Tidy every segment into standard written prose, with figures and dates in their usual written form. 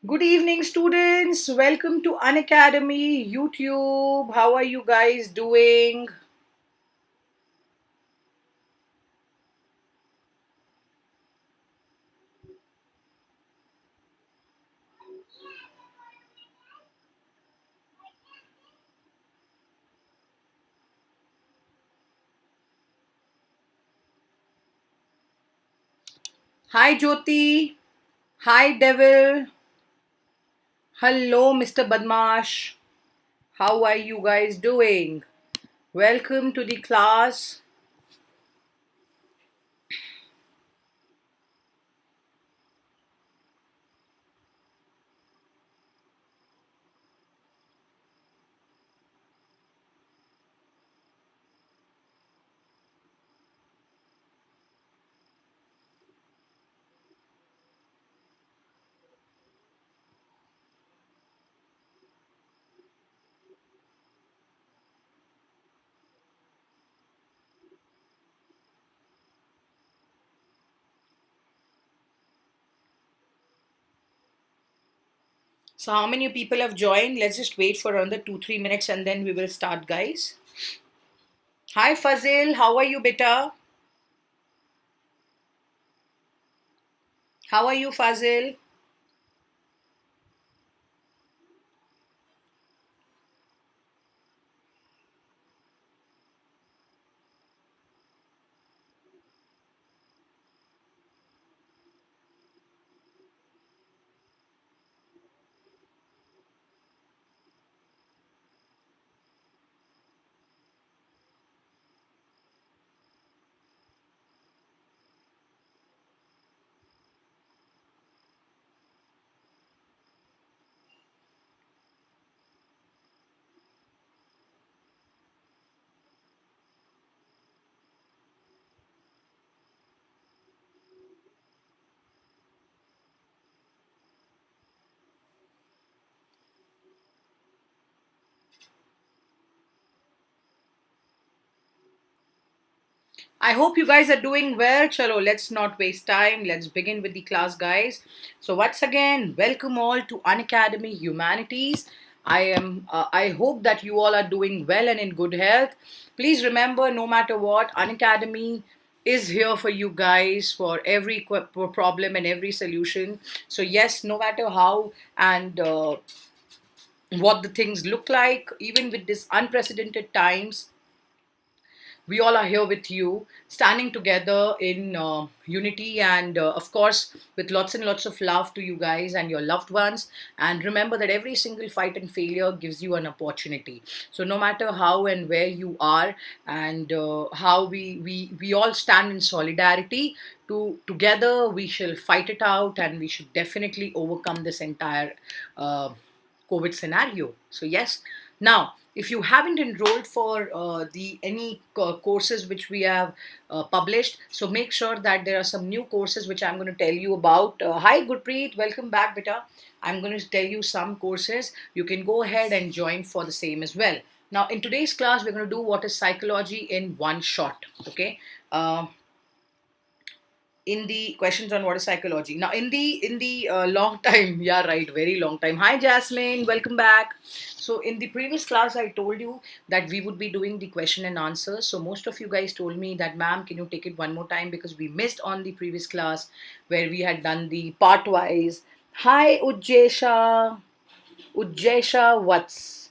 Good evening, students. Welcome to Unacademy YouTube. How are you guys doing? Hi, Jyoti. Hi, Devil. Hello, Mr. Badmash. How are you guys doing? Welcome to the class. So, how many people have joined? Let's just wait for another 2 3 minutes and then we will start, guys. Hi, Fazil. How are you, beta? How are you, Fazil? I hope you guys are doing well. Chalo, let's not waste time. Let's begin with the class, guys. So, once again, welcome all to Unacademy Humanities. I hope that you all are doing well and in good health. Please remember, no matter what, Unacademy is here for you guys for every problem and every solution. So, yes, no matter how and what the things look like, even with this unprecedented times, we all are here with you, standing together in unity and, of course, with lots and lots of love to you guys and your loved ones. And remember that every single fight and failure gives you an opportunity. So, no matter how and where you are, and how we all stand in solidarity, together we shall fight it out and we should definitely overcome this entire uh, COVID scenario. So yes, now if you haven't enrolled for the any courses which we have published, so make sure that there are some new courses which I'm going to tell you about. Hi, Gurpreet, welcome back, beta. I'm going to tell you some courses. You can go ahead and join for the same as well. Now, in today's class, we're going to do what is psychology in one shot. Okay. In the questions on what is psychology. Now, in the long time, yeah, right, very long time. Hi, Jasmine, welcome back. So, in the previous class, I told you that we would be doing the question and answers. So, most of you guys told me that, ma'am, can you take it one more time because we missed on the previous class where we had done the part wise. Hi, Ujjesha, what's?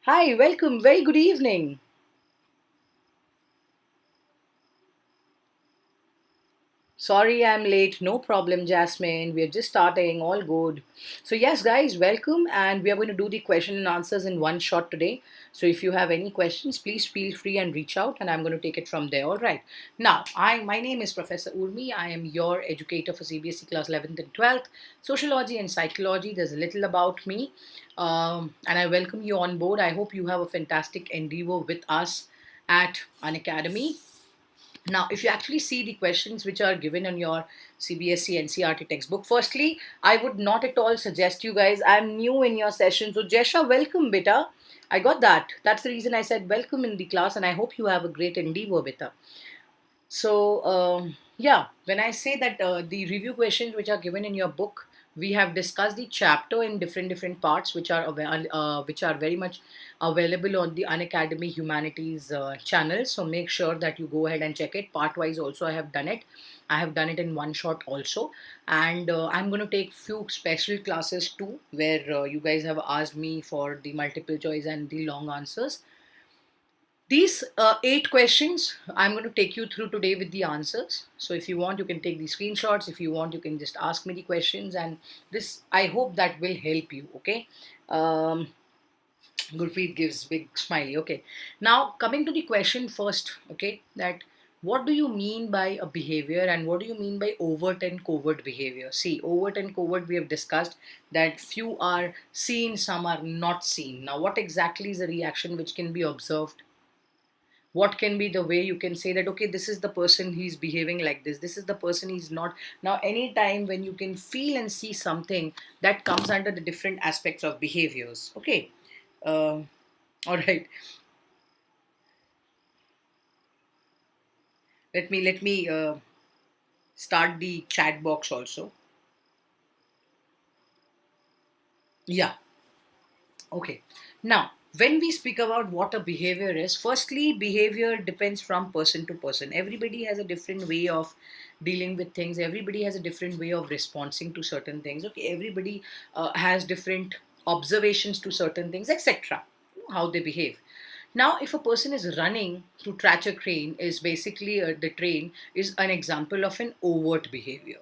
Hi, welcome. Very good evening. Sorry, I'm late. No problem, Jasmine. We are just starting. All good. So, yes, guys, welcome. And we are going to do the question and answers in one shot today. So, if you have any questions, please feel free and reach out, and I'm going to take it from there. All right. Now, my name is Professor Urmi. I am your educator for CBSE class 11th and 12th, Sociology and Psychology. There's a little about me. And I welcome you on board. I hope you have a fantastic endeavor with us at an academy. Now, if you actually see the questions which are given on your CBSE NCRT textbook, firstly, I would not at all suggest you guys. I'm new in your session. So, Jesha, welcome, beta. I got that. That's the reason I said welcome in the class, and I hope you have a great endeavor, beta. So, Yeah, when I say that the review questions which are given in your book, we have discussed the chapter in different parts, which are very much available on the Unacademy Humanities channel. So make sure that you go ahead and check it. Part wise, also I have done it. I have done it in one shot also, and I'm going to take few special classes too, where you guys have asked me for the multiple choice and the long answers. These eight questions I'm going to take you through today with the answers. So if you want, you can take the screenshots. If you want, you can just ask me the questions, and this I hope that will help you. Okay. Um, Gurpreet gives big smiley. Okay. Now coming to the question first. Okay, that what do you mean by a behavior and what do you mean by overt and covert behavior? See, overt and covert we have discussed that few are seen, some are not seen. Now, what exactly is a reaction which can be observed? What can be the way you can say that, okay, this is the person, he's behaving like this is the person, he's not. Now anytime when you can feel and see something, that comes under the different aspects of behaviors. Okay. um, all right, let me start the chat box also. Yeah. Okay. Now, when we speak about what a behavior is, firstly, behavior depends from person to person. Everybody has a different way of dealing with things. Everybody has a different way of responding to certain things. Okay. Everybody has different observations to certain things, etc. How they behave. Now, if a person is running to catch a train, is basically the train is an example of an overt behavior.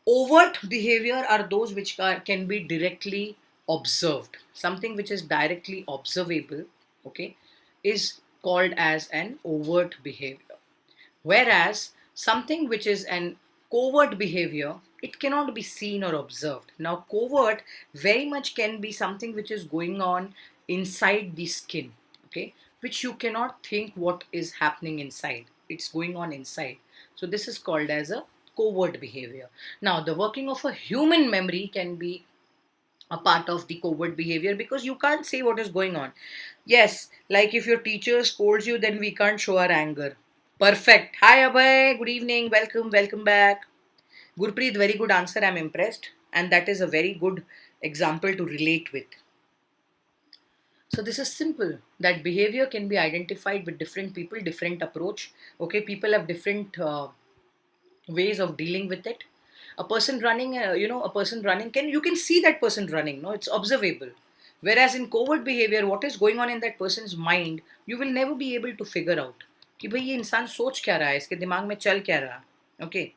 Overt behavior are those which can be directly observed. Something which is directly observable, okay, is called as an overt behavior. Whereas something which is an covert behavior, it cannot be seen or observed. Now, covert very much can be something which is going on inside the skin, okay, which you cannot think what is happening inside. It's going on inside. So, this is called as a covert behavior. Now, the working of a human memory can be a part of the covert behavior because you can't say what is going on. Yes, like if your teacher scolds you, then we can't show our anger. Perfect. Hi Abhay, good evening. Welcome back. Gurpreet, very good answer. I'm impressed. And that is a very good example to relate with. So this is simple that behavior can be identified with different people, different approach. Okay, people have different ways of dealing with it. A person running, a person running, can you can see that person running. No, it's observable. Whereas in covert behavior, what is going on in that person's mind, you will never be able to figure out कि भाई ये इंसान सोच क्या रहा है, इसके दिमाग में चल क्या रहा. Okay,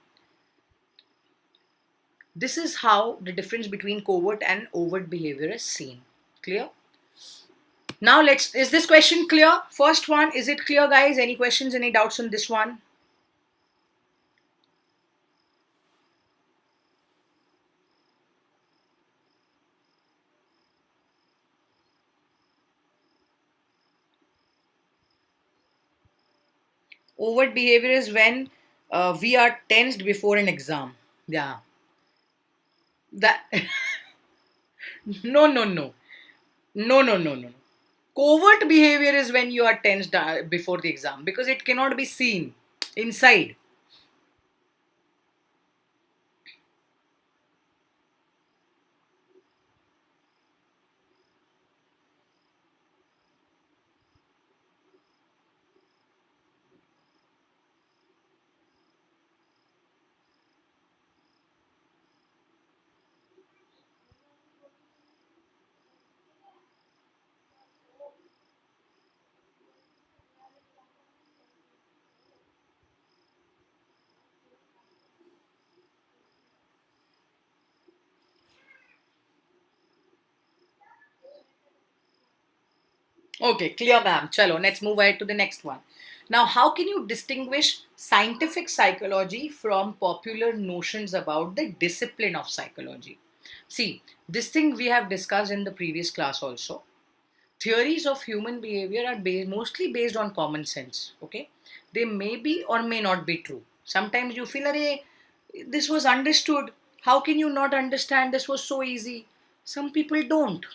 this is how the difference between covert and overt behavior is seen. Clear? Now let's, is this question clear? First one, is it clear guys? Any questions, any doubts on this one? Overt behavior is when we are tensed before an exam. Yeah. That no, no, no. No, no, no, no. Covert behavior is when you are tensed before the exam because it cannot be seen inside. Okay, clear, ma'am. Chalo, let's move ahead to the next one. Now, how can you distinguish scientific psychology from popular notions about the discipline of psychology? See, this thing we have discussed in the previous class also. Theories of human behavior are mostly based on common sense. Okay, they may be or may not be true. Sometimes you feel, Arey, this was understood. How can you not understand? This was so easy. Some people don't,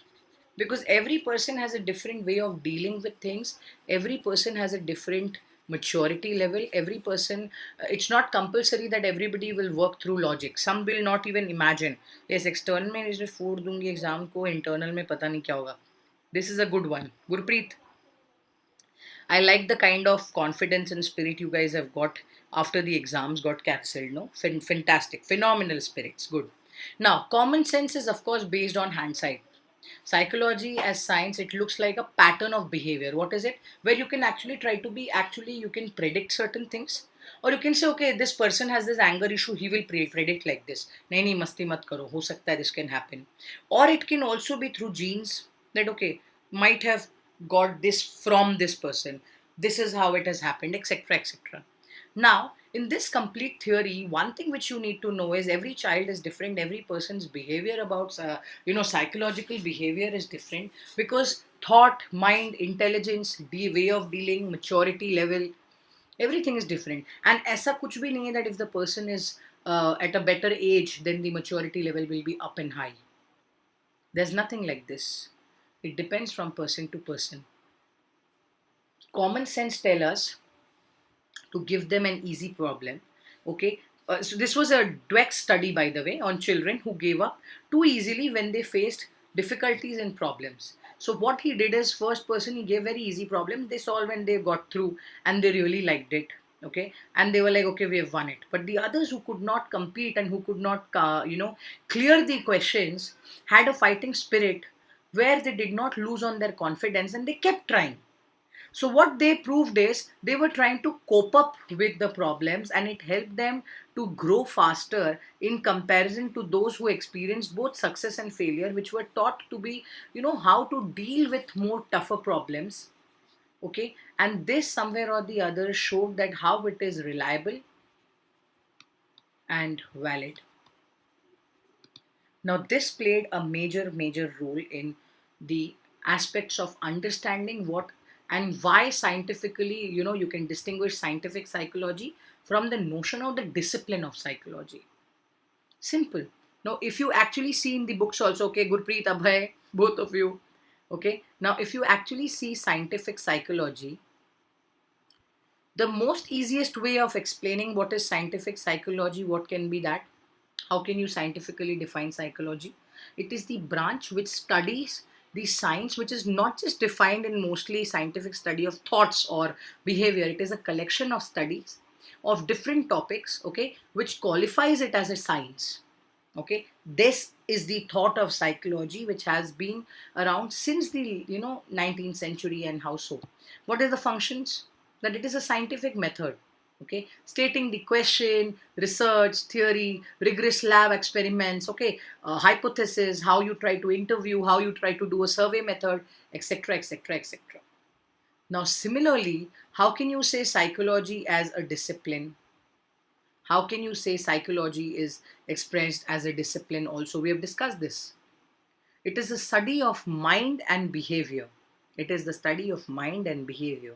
because every person has a different way of dealing with things. Every person has a different maturity level. Every person, it's not compulsory that everybody will work through logic. Some will not even imagine, yes, external में इसे फोड़ दूंगी exam को, internal में पता नहीं क्या होगा. This is a good one, Gurpreet. I like the kind of confidence and spirit you guys have got after the exams got cancelled. No, fantastic, phenomenal spirits. Good. Now, common sense is of course based on hindsight. Psychology as science, it looks like a pattern of behavior. What is it? Where you can actually try to be, actually you can predict certain things, or you can say, okay, this person has this anger issue, he will predict like this. Nahi nahi, masti mat karo. Ho sakta hai this can happen. Or it can also be through genes, that okay, might have got this from this person. This is how it has happened, etc., etc. Now, in this complete theory, one thing which you need to know is every child is different. Every person's behavior about, psychological behavior is different, because thought, mind, intelligence, the way of dealing, maturity level, everything is different. And ऐसा कुछ भी नहीं है that if the person is at a better age, then the maturity level will be up and high. There's nothing like this. It depends from person to person. Common sense tell us to give them an easy problem. Okay. So this was a Dweck study, by the way, on children who gave up too easily when they faced difficulties and problems. So what he did is, first person he gave very easy problem. They solved and they got through and they really liked it. Okay, and they were like, okay, we have won it. But the others who could not compete and who could not, clear the questions, had a fighting spirit where they did not lose on their confidence and they kept trying. So, what they proved is they were trying to cope up with the problems, and it helped them to grow faster in comparison to those who experienced both success and failure, which were taught to be, how to deal with more tougher problems. Okay, and this somewhere or the other showed that how it is reliable and valid. Now, this played a major role in the aspects of understanding what and why scientifically, you can distinguish scientific psychology from the notion of the discipline of psychology. Simple. Now, if you actually see in the books also, okay, Gurpreet, Abhay, both of you, okay, now if you actually see scientific psychology, the most easiest way of explaining what is scientific psychology, what can be that? How can you scientifically define psychology? It is the branch which studies the science, which is not just defined in mostly scientific study of thoughts or behavior. It is a collection of studies of different topics, okay, which qualifies it as a science. Okay, this is the thought of psychology, which has been around since the 19th century. And how so? What are the functions? That it is a scientific method, okay, stating the question, research, theory, rigorous lab experiments, okay, hypothesis, how you try to interview, how you try to do a survey method, etc., etc., etc. Now, similarly, how can you say psychology as a discipline? How can you say psychology is expressed as a discipline also? We have discussed this. It is a study of mind and behavior. It is the study of mind and behavior.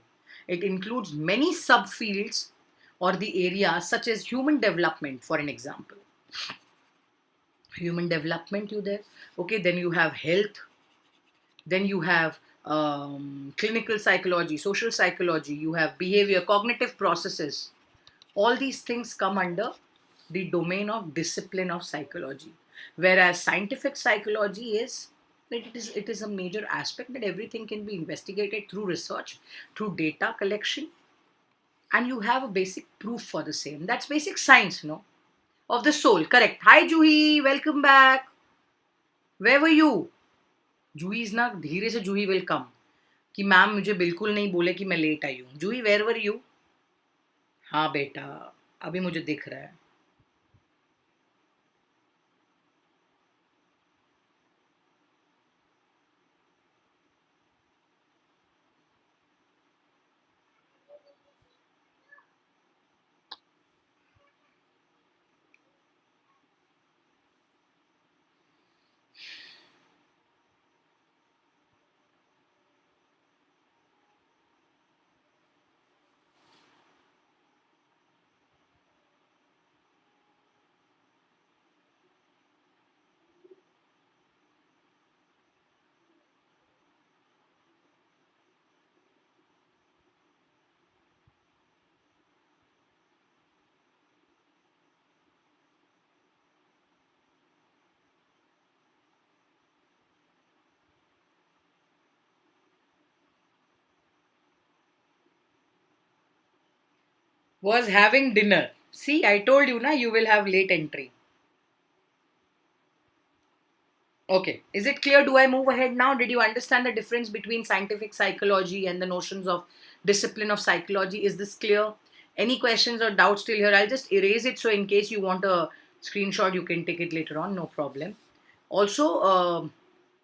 It includes many subfields or the areas such as human development, for an example. Human development, you there. Okay, then you have health, then you have clinical psychology, social psychology, you have behavior, cognitive processes. All these things come under the domain of discipline of psychology. Whereas scientific psychology is that it is a major aspect that everything can be investigated through research, through data collection, and you have a basic proof for the same. That's basic science, no? Of the soul. Correct. Hi Juhi, welcome back. Where were you? Juhi is ना, धीरे से जूही will come, कि ma'am मुझे बिल्कुल नहीं बोले कि मैं लेट आई हूँ. जूही, वेयर वर यू? हाँ बेटा, अभी मुझे दिख रहा है. Was having dinner. See, I told you na you will have late entry. Okay. Is it clear? Do I move ahead now? Did you understand the difference between scientific psychology and the notions of discipline of psychology? Is this clear? Any questions or doubts still here? I'll just erase it so in case you want a screenshot, you can take it later on. No problem. Also,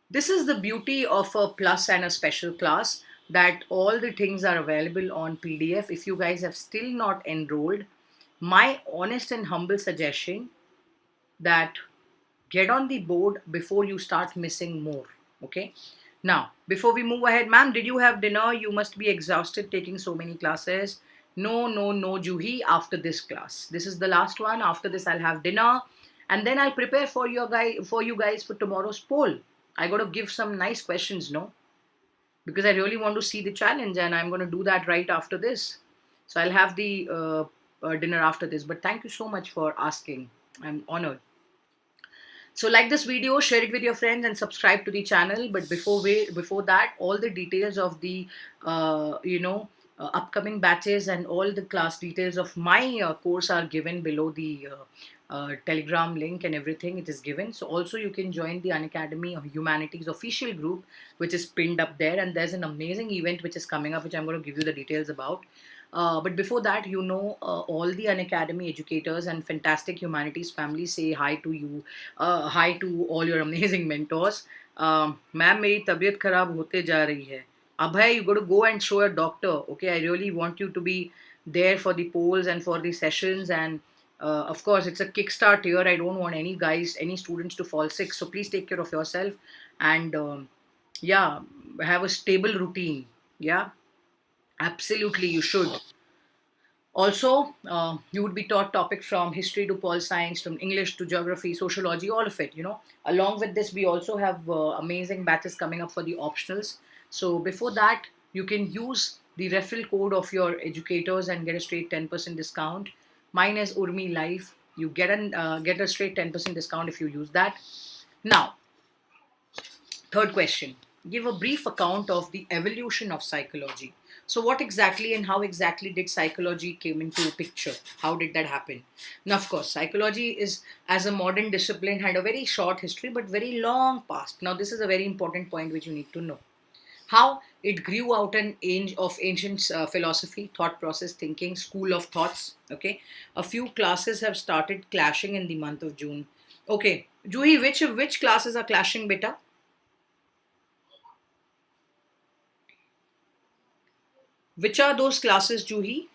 this is the beauty of a plus and a special class, that all the things are available on PDF. If you guys have still not enrolled, my honest and humble suggestion that get on the board before you start missing more. Okay. Now, before we move ahead, ma'am, did you have dinner? You must be exhausted taking so many classes. No, no, no, Juhi. After this class, this is the last one. After this, I'll have dinner, and then I'll prepare for you guys for tomorrow's poll. I got to give some nice questions, no, because I really want to see the challenge, and I'm going to do that right after this. So I'll have the dinner after this. But thank you so much for asking. I'm honored. So like this video, share it with your friends and subscribe to the channel. But before that, all the details of the upcoming batches and all the class details of my course are given below the Telegram link, and everything it is given. So also you can join the Unacademy of Humanities official group, which is pinned up there. And there's an amazing event which is coming up, which I'm going to give you the details about. But before that, all the Unacademy educators and fantastic humanities family say hi to you. Hi to all your amazing mentors. Ma'am मेरी तबीयत खराब होते जा रही है. Abhay, you got to go and show a doctor. Okay, I really want you to be there for the polls and for the sessions. And of course, it's a kickstart year. I don't want any guys, any students to fall sick. So please take care of yourself and yeah, have a stable routine. Yeah, absolutely, you should. Also, you would be taught topics from history to pol science, from English to geography, sociology, all of it. Along with this, we also have amazing batches coming up for the optionals. So before that, you can use the referral code of your educators and get a straight 10% discount. Mine is Urmi Life. You get a straight 10% discount if you use that. Now, third question. Give a brief account of the evolution of psychology. So what exactly and how exactly did psychology came into picture? How did that happen? Now, of course, psychology is, as a modern discipline, had a very short history but very long past. Now, this is a very important point which you need to know. How it grew out an age of ancient philosophy, thought process, thinking, school of thoughts. Okay, a few classes have started clashing in the month of June. Okay, Juhi, which classes are clashing, beta? Which are those classes, Juhi?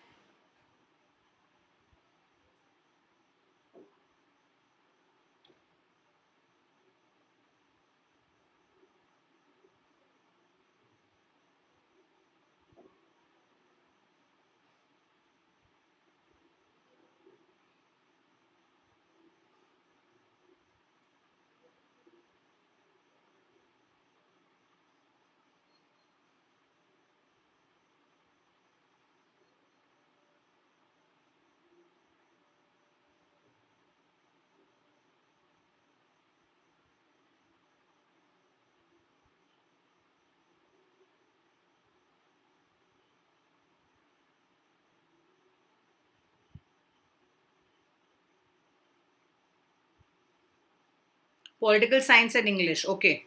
Political science and English. Okay.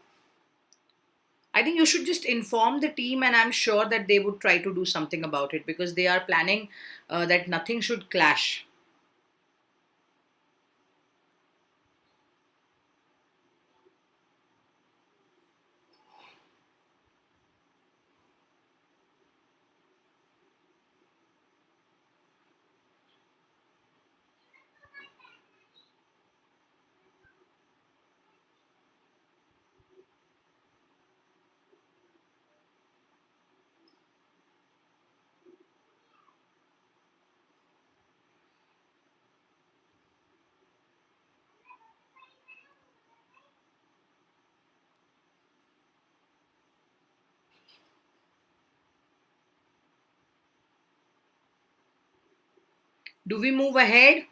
I think you should just inform the team, and I'm sure that they would try to do something about it because they are planning that nothing should clash. Do we move ahead?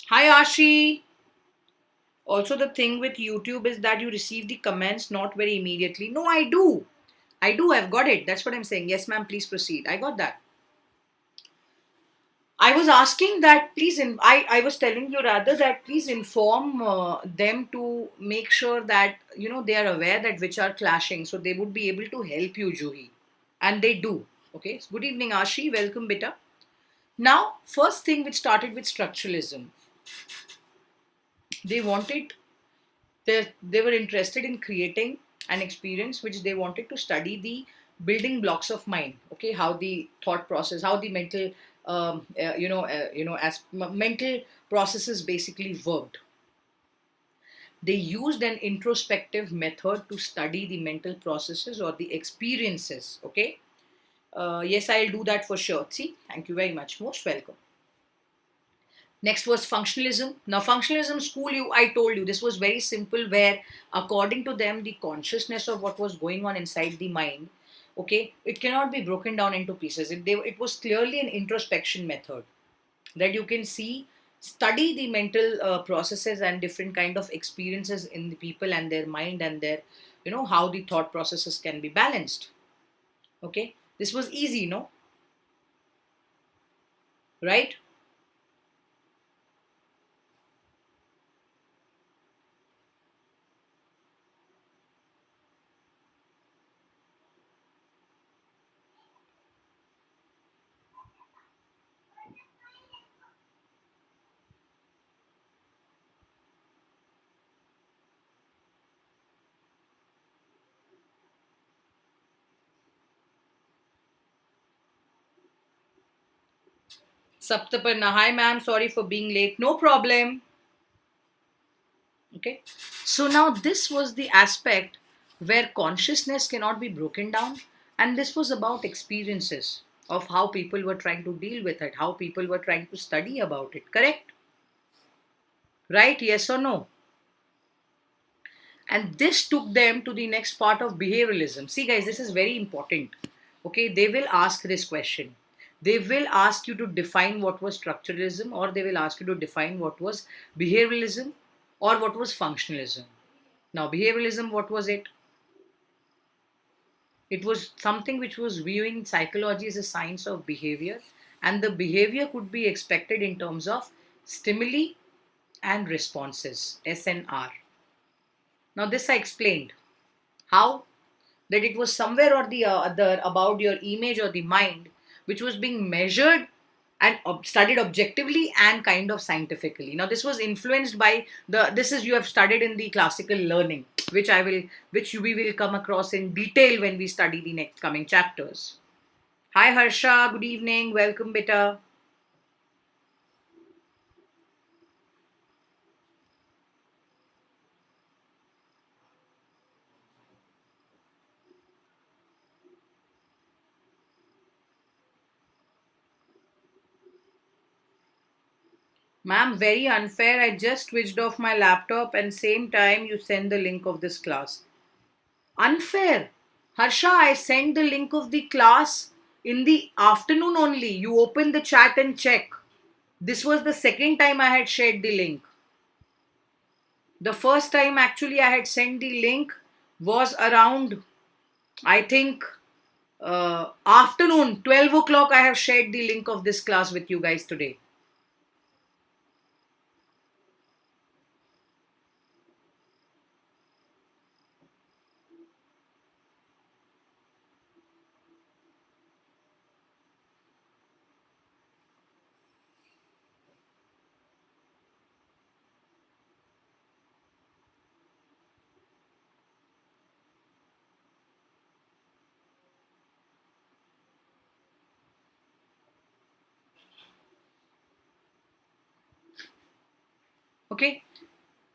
Hi, Ashi. Also, the thing with YouTube is that you receive the comments not very immediately. No, I do. I do. I've got it. That's what I'm saying. Yes, ma'am. Please proceed. I got that. I was asking that please, I was telling you rather that please inform them to make sure that, they are aware that which are clashing. So they would be able to help you, Juhi. And they do. Okay. So good evening, Ashi. Welcome, Beta. Now, first thing which started with structuralism, they wanted they were interested in creating an experience which they wanted to study the building blocks of mind. Okay, how the thought process, how the mental as mental processes basically worked. They used an introspective method to study the mental processes or the experiences. Okay, yes, I'll do that for sure. See, thank you very much, most welcome. Next was functionalism. Now, functionalism school, I told you, this was very simple, where according to them, the consciousness of what was going on inside the mind, okay, it cannot be broken down into pieces. It was clearly an introspection method that you can see, study the mental processes and different kind of experiences in the people and their mind and their, how the thought processes can be balanced. Okay, this was easy, no? Right? Saptaparna, hi ma'am, sorry for being late. No problem. Okay. So now this was the aspect where consciousness cannot be broken down. And this was about experiences of how people were trying to deal with it, how people were trying to study about it. Correct? Right? Yes or no? And this took them to the next part of behavioralism. See, guys, this is very important. Okay. They will ask this question. They will ask you to define what was structuralism, or they will ask you to define what was behavioralism, or what was functionalism. Now, behavioralism, what was it? It was something which was viewing psychology as a science of behavior, and the behavior could be expected in terms of stimuli and responses, SNR. Now, this I explained how that it was somewhere or the other about your image or the mind, which was being measured and studied objectively and kind of scientifically. Now, this was influenced by this is you have studied in the classical learning, which we will come across in detail when we study the next coming chapters. Hi Harsha, good evening, welcome beta. Ma'am, very unfair. I just switched off my laptop and same time you send the link of this class. Unfair. Harsha, I sent the link of the class in the afternoon only. You open the chat and check. This was the second time I had shared the link. The first time actually I had sent the link was around, I think, afternoon, 12 o'clock. I have shared the link of this class with you guys today. Okay.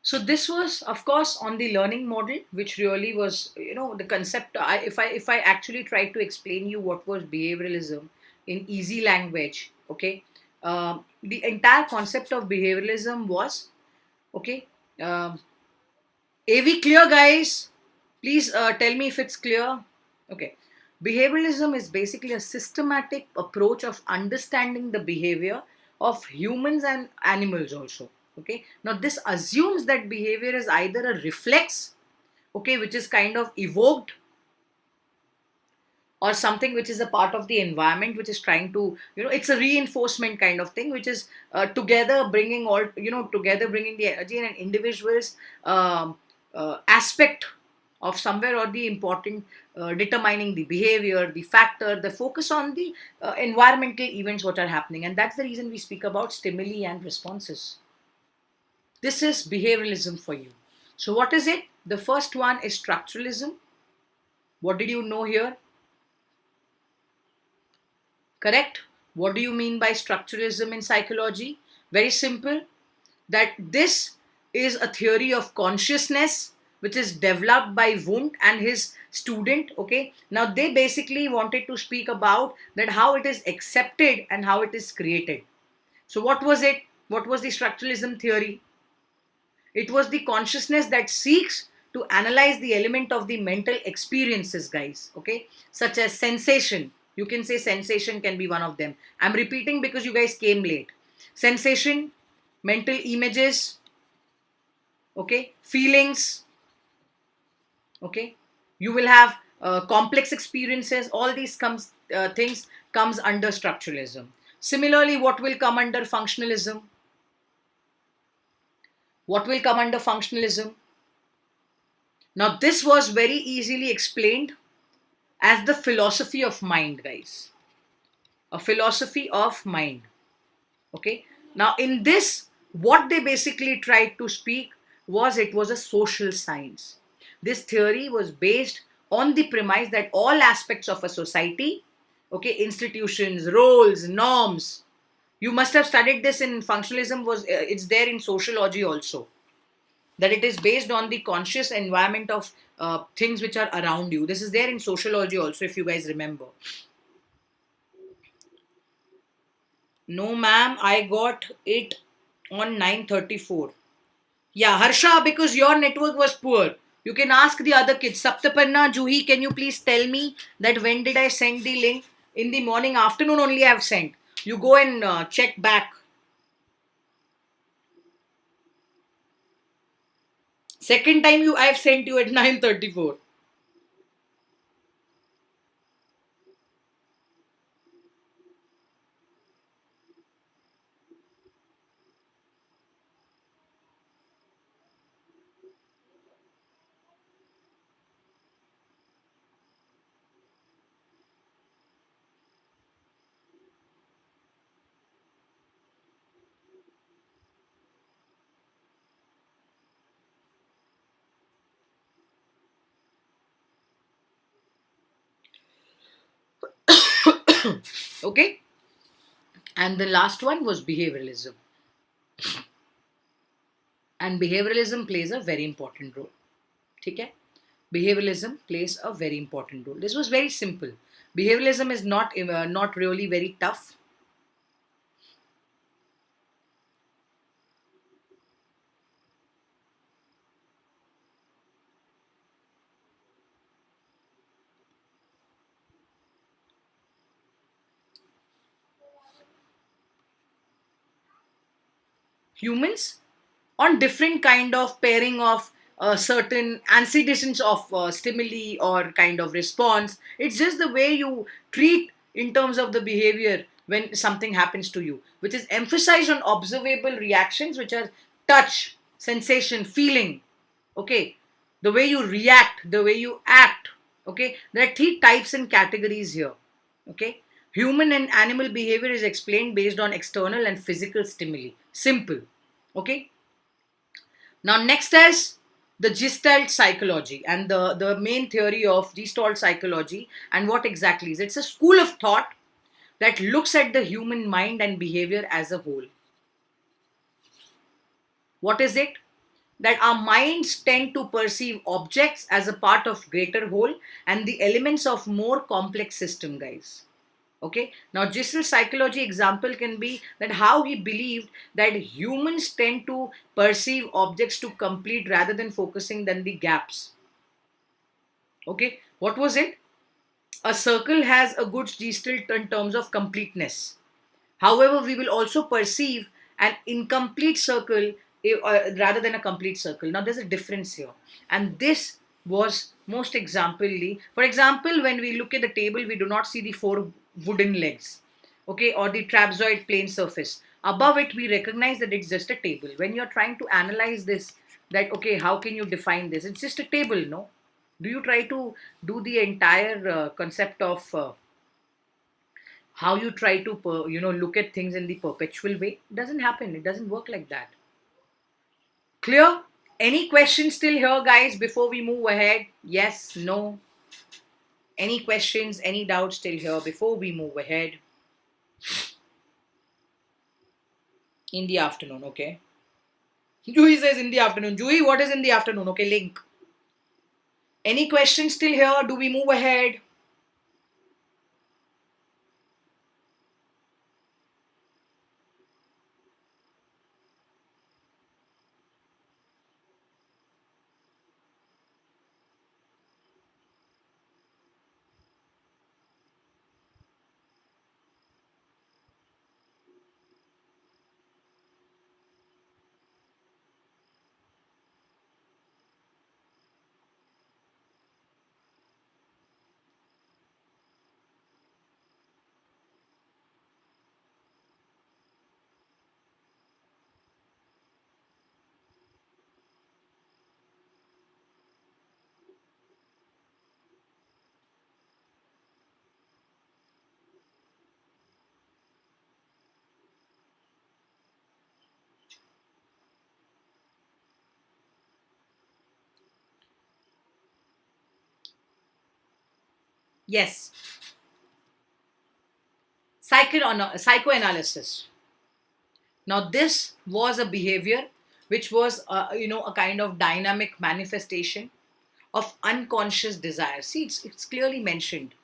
So this was, of course, on the learning model, which really was, the concept. If I actually try to explain you what was behavioralism in easy language, okay, the entire concept of behavioralism was, okay. Are we clear, guys? Please tell me if it's clear. Okay. Behavioralism is basically a systematic approach of understanding the behavior of humans and animals also. Okay, now this assumes that behavior is either a reflex, okay, which is kind of evoked, or something which is a part of the environment, which is trying to, it's a reinforcement kind of thing, which is together bringing all, together bringing the energy in an individual's aspect of somewhere, or the important determining the behavior, the factor, the focus on the environmental events what are happening. And that's the reason we speak about stimuli and responses. This is behavioralism for you. So what is it? The first one is structuralism. What did you know here? Correct? What do you mean by structuralism in psychology? Very simple, that this is a theory of consciousness which is developed by Wundt and his student. Okay, now they basically wanted to speak about that how it is accepted and how it is created. So what was it? What was the structuralism theory? It was the consciousness that seeks to analyze the element of the mental experiences, guys, okay, such as sensation. You can say sensation can be one of them. I'm repeating because you guys came late. Sensation, mental images, okay, feelings, okay. You will have complex experiences. All these things comes under structuralism. Similarly, what will come under functionalism? What will come under functionalism? Now, this was very easily explained as the philosophy of mind, guys. A philosophy of mind. Okay. Now, in this, what they basically tried to speak was it was a social science. This theory was based on the premise that all aspects of a society, okay, institutions, roles, norms, you must have studied this in functionalism, was it's there in sociology also, that it is based on the conscious environment of things which are around you. This is there in sociology also, if you guys remember. No, ma'am, I got it on 9:34. Yeah, Harsha, because your network was poor. You can ask the other kids. Saptaparna, Juhi, can you please tell me that when did I send the link? In the morning, afternoon only I have sent. You go and check back. Second time I have sent you at 9:34. Okay. And the last one was behavioralism. And behavioralism plays a very important role. Okay? Behavioralism plays a very important role. This was very simple. Behavioralism is not really very tough. Humans on different kind of pairing of certain antecedents of stimuli or kind of response. It's just the way you treat in terms of the behavior when something happens to you, which is emphasized on observable reactions, which are touch, sensation, feeling. Okay, the way you react, the way you act. Okay, there are three types and categories here. Okay, human and animal behavior is explained based on external and physical stimuli. Simple. Okay, now next is the Gestalt psychology, and the main theory of Gestalt psychology. And what exactly is it? It's a school of thought that looks at the human mind and behavior as a whole. What is it? That our minds tend to perceive objects as a part of greater whole and the elements of more complex system, guys. Okay, now Giselle psychology example can be that how he believed that humans tend to perceive objects to complete rather than focusing than the gaps. Okay, what was it? A circle has a good Gestalt in terms of completeness. However, we will also perceive an incomplete circle rather than a complete circle. Now there's a difference here, and this was most examply. For example, when we look at the table, we do not see the four wooden legs, okay, or the trapezoid plane surface. Above it, we recognize that it's just a table. When you're trying to analyze this, that okay, how can you define this? It's just a table, no? Do you try to do the entire concept of how you try to look at things in the perpetual way? It doesn't happen. It doesn't work like that. Clear? Any questions still here, guys, before we move ahead? Yes, no? Any questions, any doubts still here before we move ahead? In the afternoon, okay. Juhi says in the afternoon. Juhi, what is in the afternoon? Okay, link. Any questions still here? Do we move ahead? Yes. Psychoanalysis. Now, this was a behavior which was, a kind of dynamic manifestation of unconscious desire. See, it's clearly mentioned.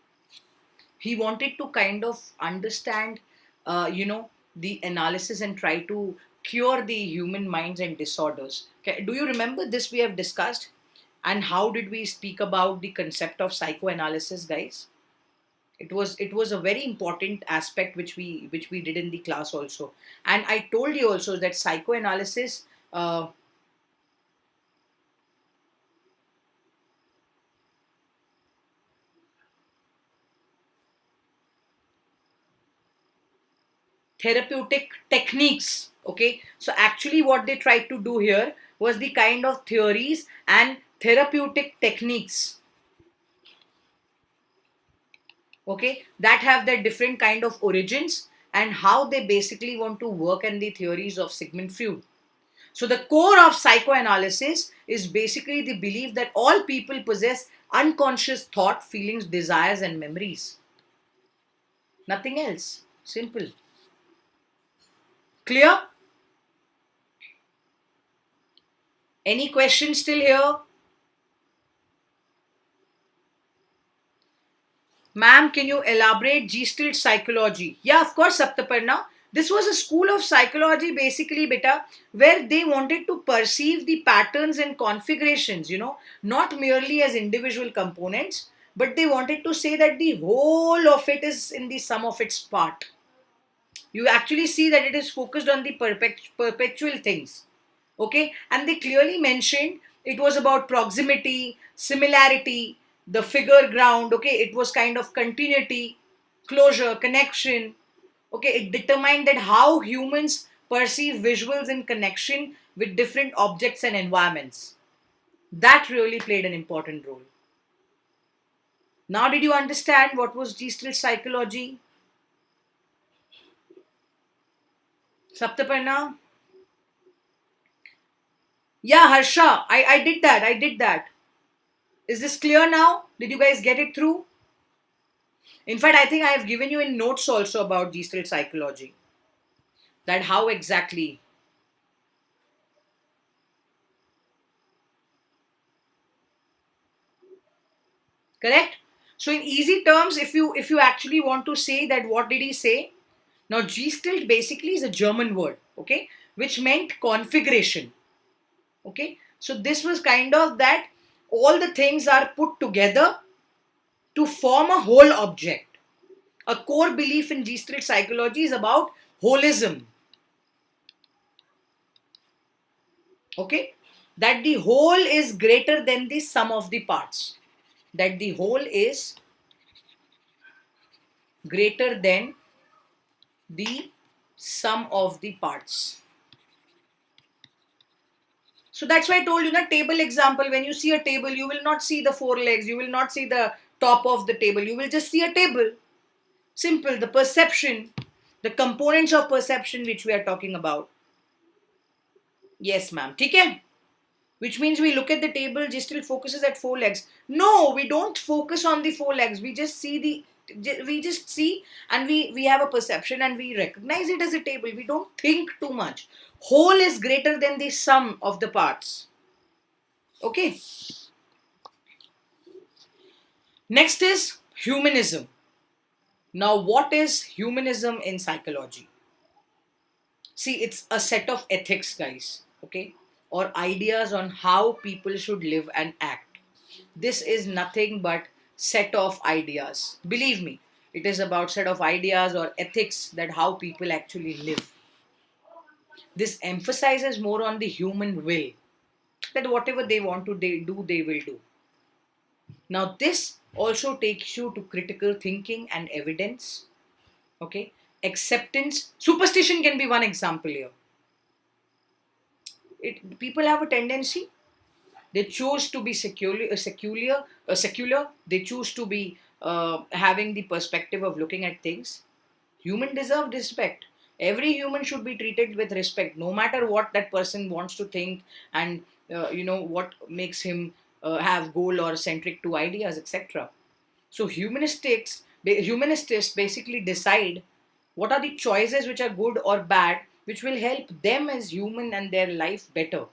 He wanted to kind of understand, the analysis and try to cure the human minds and disorders. Okay, do you remember this we have discussed? And how did we speak about the concept of psychoanalysis, guys? It was a very important aspect which we did in the class also. And I told you also that psychoanalysis, therapeutic techniques. Okay, so actually what they tried to do here was the kind of theories and therapeutic techniques, okay, that have their different kind of origins, and how they basically want to work in the theories of Sigmund Freud. So the core of psychoanalysis is basically the belief that all people possess unconscious thought, feelings, desires, and memories. Nothing else. Simple. Clear? Any questions still here? Ma'am, can you elaborate Gestalt psychology? Yeah, of course, Saptaparna. This was a school of psychology, basically, beta, where they wanted to perceive the patterns and configurations, not merely as individual components, but they wanted to say that the whole of it is in the sum of its part. You actually see that it is focused on the perpetual things. Okay, and they clearly mentioned it was about proximity, similarity, the figure ground. Okay, it was kind of continuity, closure, connection. Okay, it determined that how humans perceive visuals in connection with different objects and environments. That really played an important role. Now, did you understand what was Gestalt psychology? Saptaparna? Yeah, Harsha, I did that. I did that. Is this clear now? Did you guys get it through? In fact, I think I have given you in notes also about Gestalt psychology. That how exactly, correct? So in easy terms, if you actually want to say that what did he say? Now Gestalt basically is a German word, okay, which meant configuration. Okay. So this was kind of that all the things are put together to form a whole object. A core belief in Gestalt psychology is about holism. Okay, that the whole is greater than the sum of the parts, that the whole is greater than the sum of the parts. So that's why I told you that table example. When you see a table, you will not see the four legs, you will not see the top of the table, you will just see a table. Simple. The perception, the components of perception which we are talking about. Yes, ma'am. Okay. Which means we look at the table, just still focuses at four legs. No, we don't focus on the four legs. We just see we just see, and we have a perception and we recognize it as a table. We don't think too much. Whole is greater than the sum of the parts. Okay. Next is humanism. Now, what is humanism in psychology? See, it's a set of ethics, guys, okay, or ideas on how people should live and act. This is nothing but set of ideas. Believe me, it is about set of ideas or ethics that how people actually live. This emphasizes more on the human will, that whatever they want to do, they will do. Now, this also takes you to critical thinking and evidence, okay, acceptance. Superstition can be one example here. People have a tendency, they choose to be secular. They choose to be having the perspective of looking at things. Human deserve respect. Every human should be treated with respect, no matter what that person wants to think, and what makes him have goal or centric to ideas, etc. So humanists basically decide what are the choices which are good or bad, which will help them as human and their life better.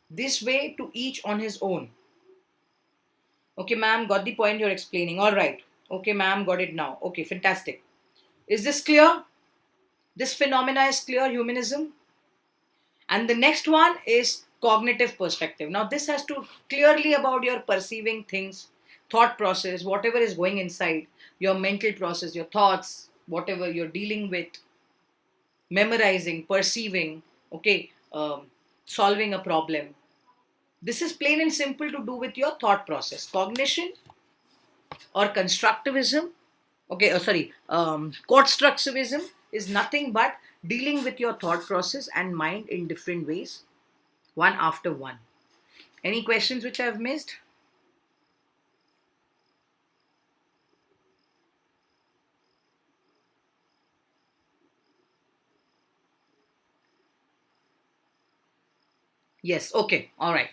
This way, to each on his own. Okay, ma'am, got the point you're explaining. All right. Okay, ma'am, got it now. Okay, fantastic. Is this clear? This phenomena is clear, humanism. And the next one is cognitive perspective. Now, this has to clearly about your perceiving things, thought process, whatever is going inside, your mental process, your thoughts, whatever you're dealing with, memorizing, perceiving, okay, solving a problem. This is plain and simple to do with your thought process. Cognition or constructivism, okay, sorry, constructivism is nothing but dealing with your thought process and mind in different ways, one after one. Any questions which I've missed? Yes, okay, all right.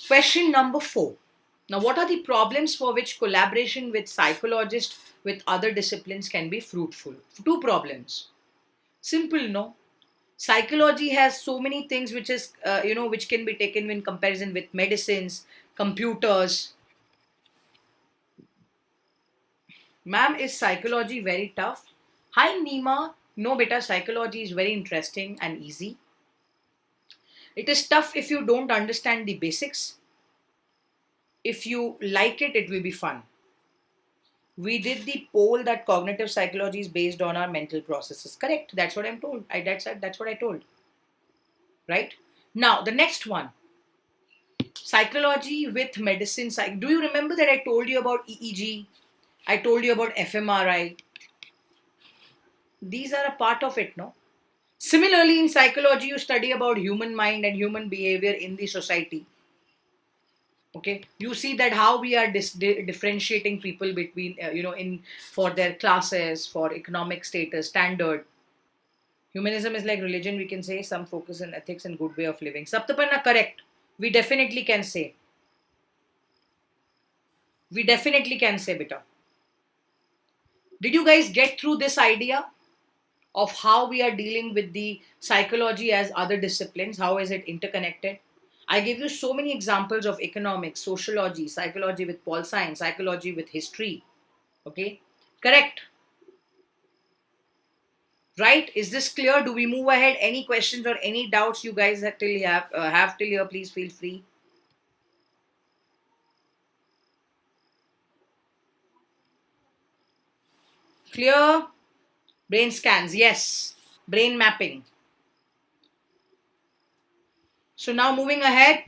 Question number 4. Now, what are the problems for which collaboration with psychologists with other disciplines can be fruitful? Two problems. Simple, no? Psychology has so many things which is which can be taken in comparison with medicines, computers. Ma'am, is psychology very tough? Hi, Nima. No, beta, psychology is very interesting and easy. It is tough if you don't understand the basics. If you like it, it will be fun. We did the poll that cognitive psychology is based on our mental processes. Correct. That's what I'm told. That's what I told. Right? Now, the next one, psychology with medicine. Do you remember that I told you about EEG? I told you about fMRI. These are a part of it, no? Similarly, in psychology, you study about human mind and human behavior in the society. Okay, you see that how we are differentiating people between, in for their classes, for economic status, standard. Humanism is like religion. We can say some focus on ethics and good way of living. Saptapanna, correct. We definitely can say. We definitely can say, beta. Did you guys get through this idea of how we are dealing with the psychology as other disciplines? How is it interconnected? I gave you so many examples of economics, sociology, psychology with pol science, psychology with history. Okay, correct. Right? Is this clear? Do we move ahead? Any questions or any doubts you guys have till here? Please feel free. Clear? Brain scans, yes. Brain mapping. So now moving ahead,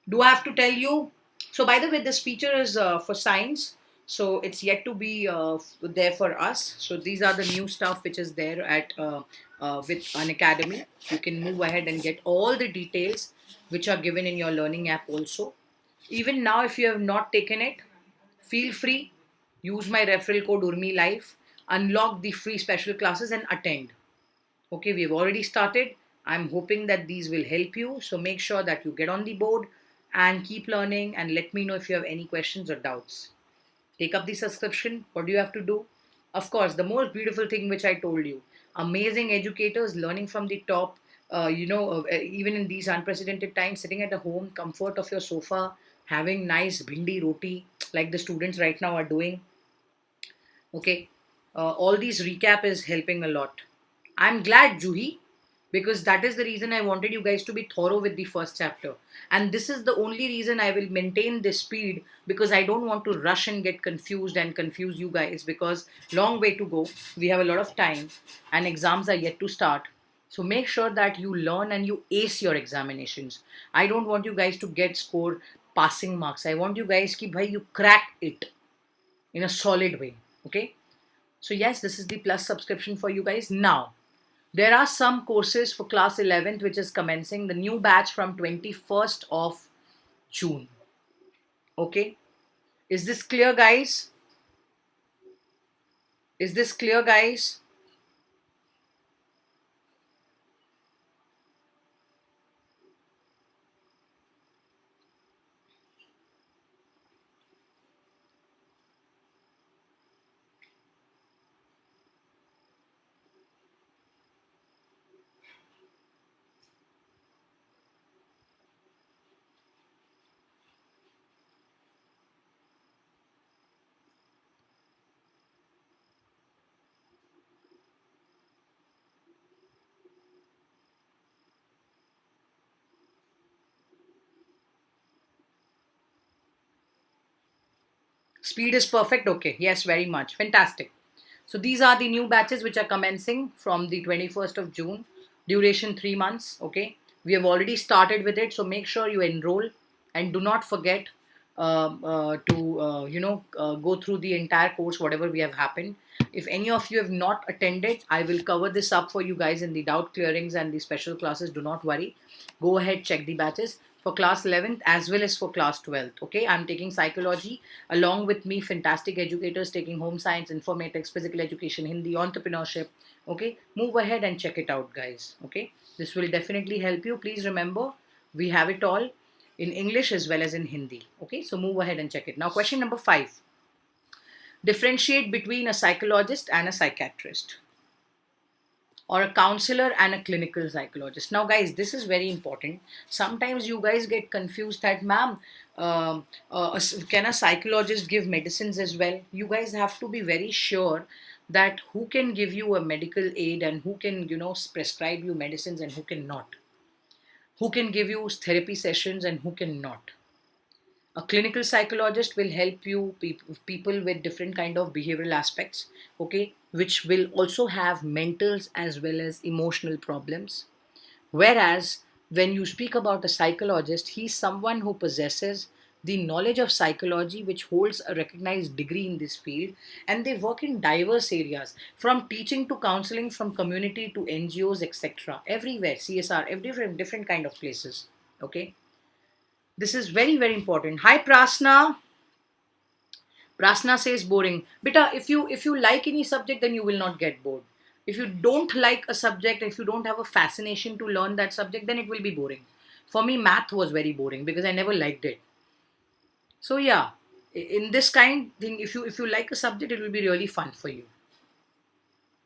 do I have to tell you? So by the way, this feature is for science. So it's yet to be there for us. So these are the new stuff which is there at with an academy. You can move ahead and get all the details which are given in your learning app also. Even now, if you have not taken it, feel free. Use my referral code Urmi Life. Unlock the free special classes and attend. Okay, we've already started. I'm hoping that these will help you. So make sure that you get on the board and keep learning and let me know if you have any questions or doubts. Take up the subscription. What do you have to do? Of course, the most beautiful thing which I told you, amazing educators learning from the top, even in these unprecedented times, sitting at the home, comfort of your sofa, having nice bhindi roti like the students right now are doing. Okay, all these recap is helping a lot. I'm glad, Juhi, because that is the reason I wanted you guys to be thorough with the first chapter. And this is the only reason I will maintain this speed, because I don't want to rush and get confused and confuse you guys, because long way to go. We have a lot of time and exams are yet to start. So make sure that you learn and you ace your examinations. I don't want you guys to get score passing marks. I want you guys ki bhai you crack it in a solid way. Okay. So yes, this is the plus subscription for you guys. Now, there are some courses for class 11th which is commencing the new batch from 21st of June. Okay. Is this clear, guys? Is this clear, guys? Speed is perfect. Okay. Yes, very much. Fantastic. So these are the new batches which are commencing from the 21st of June. Duration 3 months. Okay. We have already started with it. So make sure you enroll and do not forget to go through the entire course, whatever we have happened. If any of you have not attended, I will cover this up for you guys in the doubt clearings and the special classes. Do not worry. Go ahead, check the batches for class 11th as well as for class 12th. Okay, I'm taking psychology along with me, fantastic educators taking home science, informatics, physical education, Hindi, entrepreneurship. Okay, move ahead and check it out, guys. Okay, this will definitely help you. Please remember, we have it all in English as well as in Hindi. Okay, so move ahead and check it. Now, question number 5, differentiate between a psychologist and a psychiatrist, or a counselor and a clinical psychologist. Now, guys, this is very important. Sometimes you guys get confused that, ma'am, can a psychologist give medicines as well? You guys have to be very sure that who can give you a medical aid and who can, prescribe you medicines and who cannot. Who can give you therapy sessions and who cannot. A clinical psychologist will help you people with different kind of behavioral aspects, okay, which will also have mentals as well as emotional problems. Whereas when you speak about a psychologist, he's someone who possesses the knowledge of psychology, which holds a recognized degree in this field, and they work in diverse areas from teaching to counseling, from community to NGOs, etc. Everywhere, CSR, every different kind of places. Okay, this is very, very important. Hi, Prasna. Prasna says boring. Beta, if you like any subject, then you will not get bored. If you don't like a subject, if you don't have a fascination to learn that subject, then it will be boring. For me, math was very boring because I never liked it. So yeah, in this kind thing, if you like a subject, it will be really fun for you.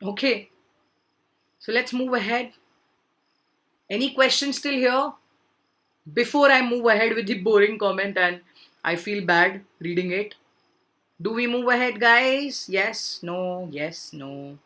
Okay, so let's move ahead. Any questions still here? Before I move ahead with the boring comment and I feel bad reading it. Do we move ahead, guys? Yes, no, yes, no.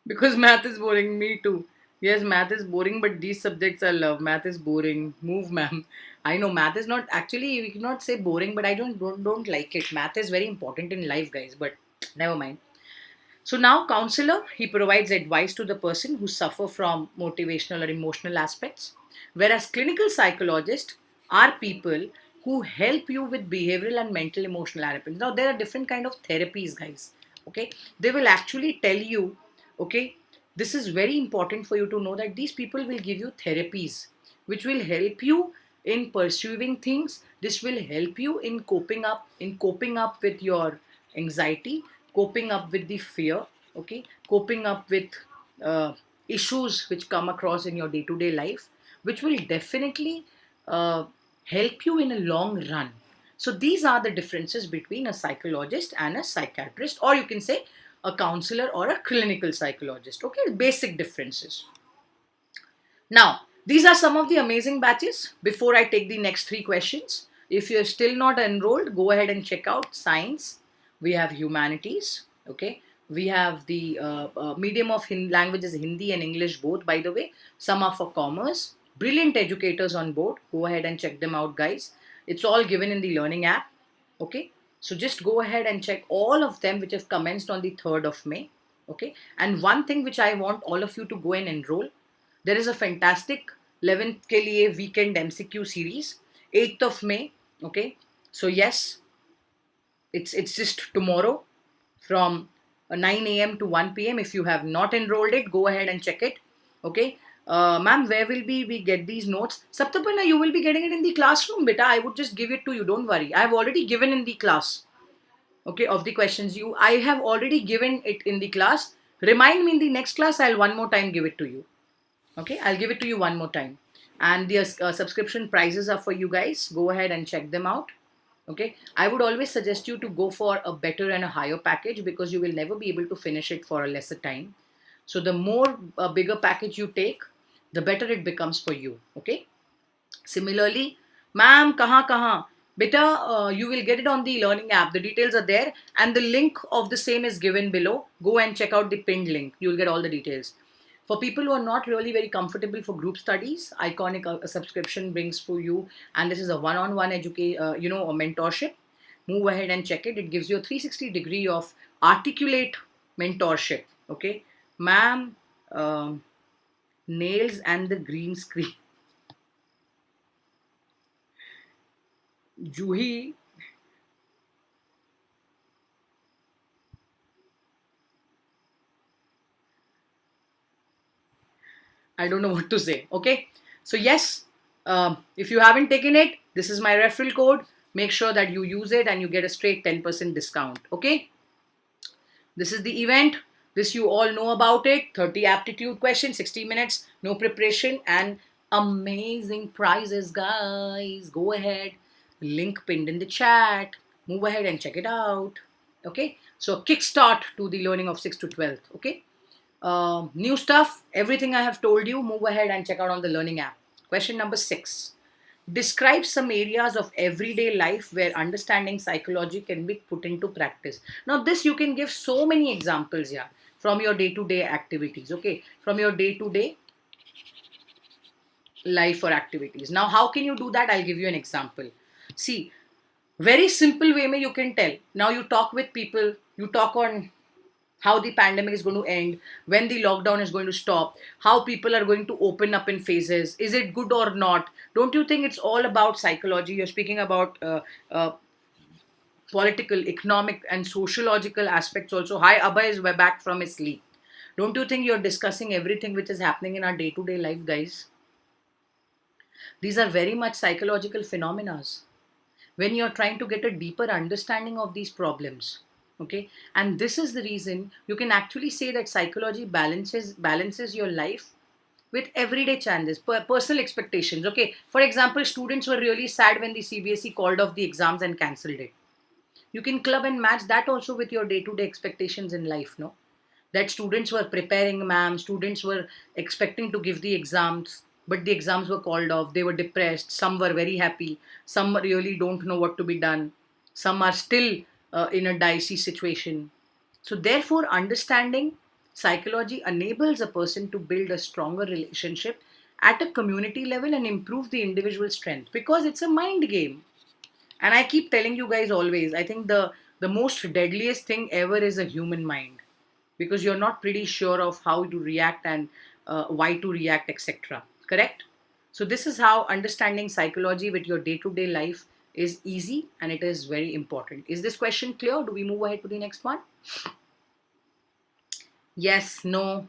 Because math is boring. Me too. Yes, math is boring, but these subjects I love. Math is boring. Move, ma'am. I know math is not actually we cannot say boring, but I don't like it. Math is very important in life, guys. But never mind. So now counselor, he provides advice to the person who suffer from motivational or emotional aspects, whereas clinical psychologists are people who help you with behavioral and mental emotional aspects. Now there are different kind of therapies, guys. Okay, they will actually tell you. Okay, this is very important for you to know that these people will give you therapies which will help you in pursuing things. This will help you in coping up with your anxiety, coping up with the fear, okay, coping up with uh, issues which come across in your day-to-day life, which will definitely uh, help you in a long run. So these are the differences between a psychologist and a psychiatrist, or you can say a counselor or a clinical psychologist. Okay, basic differences. Now, these are some of the amazing batches. Before I take the next three questions, if you're still not enrolled, go ahead and check out science. We have humanities. Okay. We have the medium of languages, Hindi and English both, by the way. Some are for commerce. Brilliant educators on board. Go ahead and check them out, guys. It's all given in the learning app. Okay. So just go ahead and check all of them, which have commenced on the 3rd of May. Okay. And one thing which I want all of you to go and enroll, there is a fantastic 11th के लिए weekend MCQ series 8th of May. Okay, so yes, it's just tomorrow from 9 a.m. to 1 p.m. If you have not enrolled it, go ahead and check it. Okay, ma'am, where will we get these notes? Saptapana, you will be getting it in the classroom, beta. I would just give it to you. Don't worry. I have already given in the class. Okay, of the questions I have already given it in the class. Remind me in the next class. I'll one more time give it to you. Okay, I'll give it to you one more time. And the subscription prices are for you guys. Go ahead and check them out. Okay, I would always suggest you to go for a better and a higher package because you will never be able to finish it for a lesser time. So the more bigger package you take, the better it becomes for you. Okay. Similarly, ma'am, kahan? Beta, you will get it on the learning app. The details are there, and the link of the same is given below. Go and check out the pinned link. You will get all the details. For people who are not really very comfortable for group studies, Iconic a subscription brings for you, and this is a one-on-one a mentorship. Move ahead and check it. It gives you a 360-degree of articulate mentorship. Okay, ma'am, nails and the green screen. Juhi, I don't know what to say. Okay. So, yes, if you haven't taken it, this is my referral code. Make sure that you use it and you get a straight 10% discount. Okay. This is the event. This you all know about it. 30 aptitude questions, 60 minutes, no preparation, and amazing prizes, guys. Go ahead. Link pinned in the chat. Move ahead and check it out. Okay. So, kickstart to the learning of 6th to 12th. Okay. New stuff, everything I have told you, move ahead and check out on the learning app. Question number 6. Describe some areas of everyday life where understanding psychology can be put into practice. Now, this you can give so many examples, yeah, from your day to day activities, okay, from your day to day life or activities. Now, how can you do that? I'll give you an example. See, very simple way mein you can tell. Now, you talk with people, you talk on how the pandemic is going to end, when the lockdown is going to stop, how people are going to open up in phases, is it good or not? Don't you think it's all about psychology? You're speaking about political, economic, and sociological aspects also. Hi, Abha is back from his sleep. Don't you think you're discussing everything which is happening in our day to day life, guys? These are very much psychological phenomena when you're trying to get a deeper understanding of these problems. Okay, and this is the reason you can actually say that psychology balances your life with everyday challenges, personal expectations. Okay, for example, students were really sad when the CBSE called off the exams and cancelled it. You can club and match that also with your day-to-day expectations in life, no? That students were preparing, ma'am, students were expecting to give the exams, but the exams were called off. They were depressed. Some were very happy. Some really don't know what to be done. Some are still in a dicey situation. So, therefore, understanding Psychology enables a person to build a stronger relationship at a community level and improve the individual strength because it's a mind game. And I keep telling you guys always, I think the most deadliest thing ever is a human mind because you're not pretty sure of how to react and why to react, etc. Correct? So this is how understanding psychology with your day-to-day life is easy and it is very important. Is this question clear? Do we move ahead to the next one? Yes, no.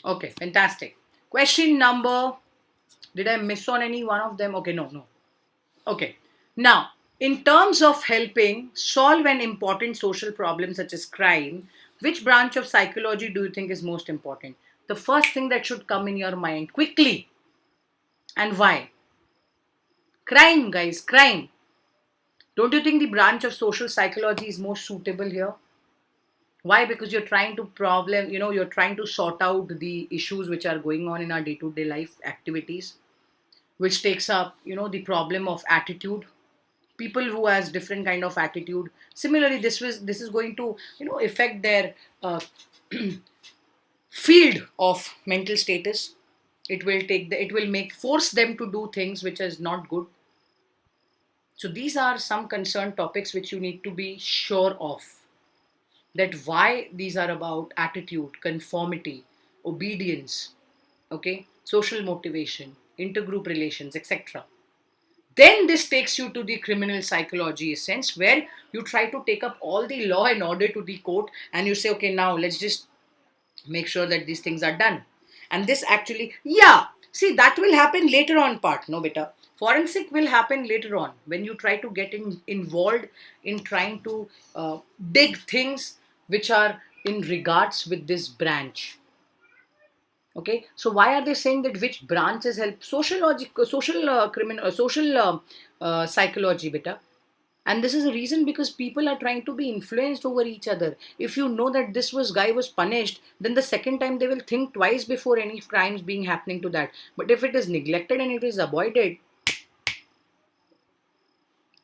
Okay, fantastic. Question number, did I miss on any one of them? Okay, no, no. Okay. Now, in terms of helping solve an important social problem such as crime, which branch of psychology do you think is most important? The first thing that should come in your mind quickly, and why? Crime, guys, crime. Don't you think the branch of social psychology is most suitable here? Why? Because you're trying to you're trying to sort out the issues which are going on in our day-to-day life activities, which takes up, the problem of attitude, people who has different kind of attitude. Similarly, this is going to affect their field of mental status. It will make force them to do things which is not good. So these are some concerned topics which you need to be sure of, that why these are about attitude, conformity, obedience, okay, social motivation, intergroup relations, etc. Then this takes you to the criminal psychology sense, where you try to take up all the law and order to the court and you say, okay, now let's just make sure that these things are done. And this actually, yeah, see, that will happen later on part, no beta. Forensic will happen later on when you try to get involved in trying to dig things which are in regards with this branch. Okay, so why are they saying that which branches help sociology, social criminal, social psychology, beta? And this is a reason because people are trying to be influenced over each other. If you know that this was guy was punished, then the second time they will think twice before any crimes being happening to that. But if it is neglected and it is avoided,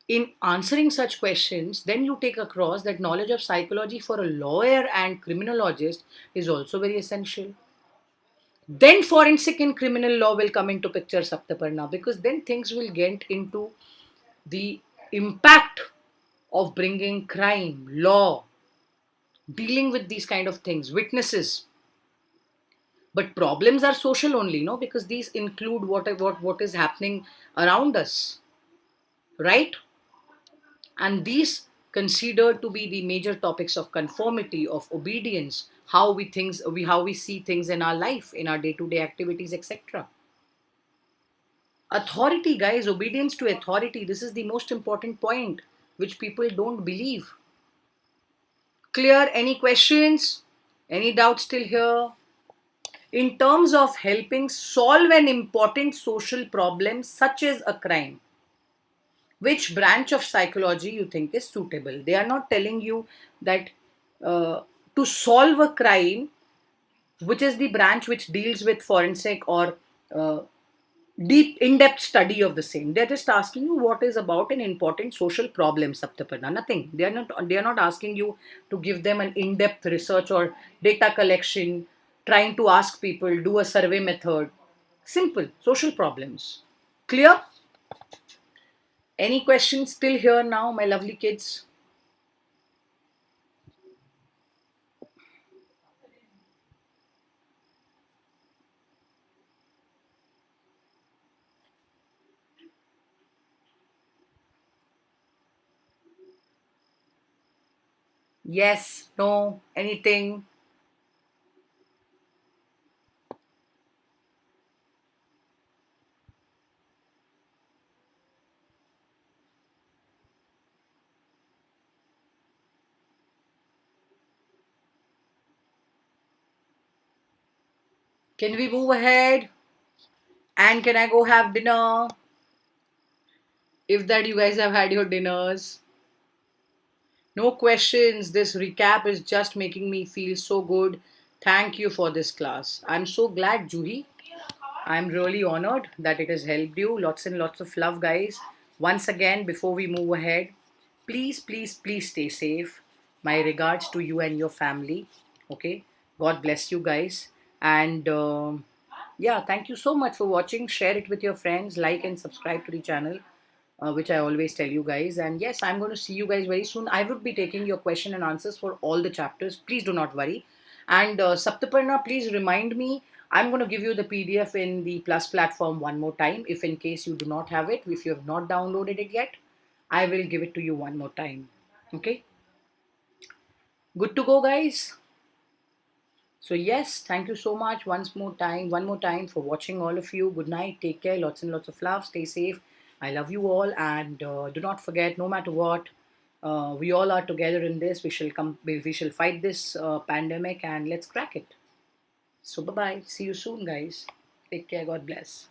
in answering such questions, then you take across that knowledge of psychology for a lawyer and criminologist is also very essential. Then forensic and criminal law will come into picture, Saptaparna, because then things will get into the impact of bringing crime, law, dealing with these kind of things, witnesses. But problems are social only, no, because these include what is happening around us, right? And these considered to be the major topics of conformity, of obedience, how we see things in our life, in our day-to-day activities, etc. Authority, guys, obedience to authority. This is the most important point which people don't believe. Clear? Any questions? Any doubts still here? In terms of helping solve an important social problem such as a crime, which branch of psychology you think is suitable? They are not telling you that uh, to solve a crime, which is the branch which deals with forensic or uh, deep in-depth study of the same. They're just asking you what is about an important social problem, Saptaparna. Nothing. They are not asking you to give them an in-depth research or data collection, trying to ask people, do a survey method. Simple social problems. Clear? Any questions still here now, my lovely kids? Yes, no, anything? Can we move ahead? And can I go have dinner? If that you guys have had your dinners. No questions. This recap is just making me feel so good. Thank you for this class. I'm so glad, Juhi. I'm really honored that it has helped you. Lots and lots of love, guys. Once again, before we move ahead, please, please, please stay safe. My regards to you and your family. Okay. God bless you guys. And yeah, thank you so much for watching. Share it with your friends. Like and subscribe to the channel, which I always tell you guys. And yes, I'm going to see you guys very soon. I would be taking your question and answers for all the chapters. Please do not worry. And Saptaparna, please remind me. I'm going to give you the PDF in the Plus platform one more time. If in case you do not have it, if you have not downloaded it yet, I will give it to you one more time. Okay. Good to go, guys. So yes, thank you so much one more time for watching all of you. Good night, take care, lots and lots of love, stay safe. I love you all, and do not forget, no matter what, we all are together in this. We shall fight this pandemic, and let's crack it. So bye bye. See you soon, guys. Take care. God bless.